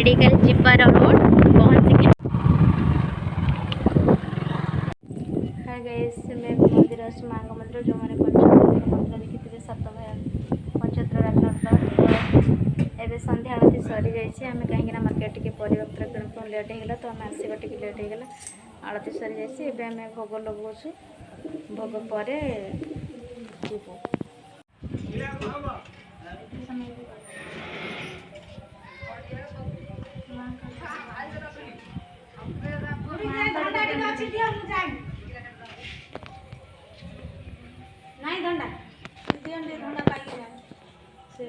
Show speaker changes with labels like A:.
A: Medical जिबार road पहुँच। Hi guys, मैं मंदिर अच्छी माँ मंदिर जो मैंने मंदिर देखी 7 भाई पंचत्र एवं संध्या आरती सरी जाइए। आम कहीं मार्केट टे परिपत्र किणुक लेट होगा तो आम आसवा टे लेट होगा। आरती सरी जाइए आम भोग लगाऊँ। भोग पर नहीं धंडा धंडा पाई से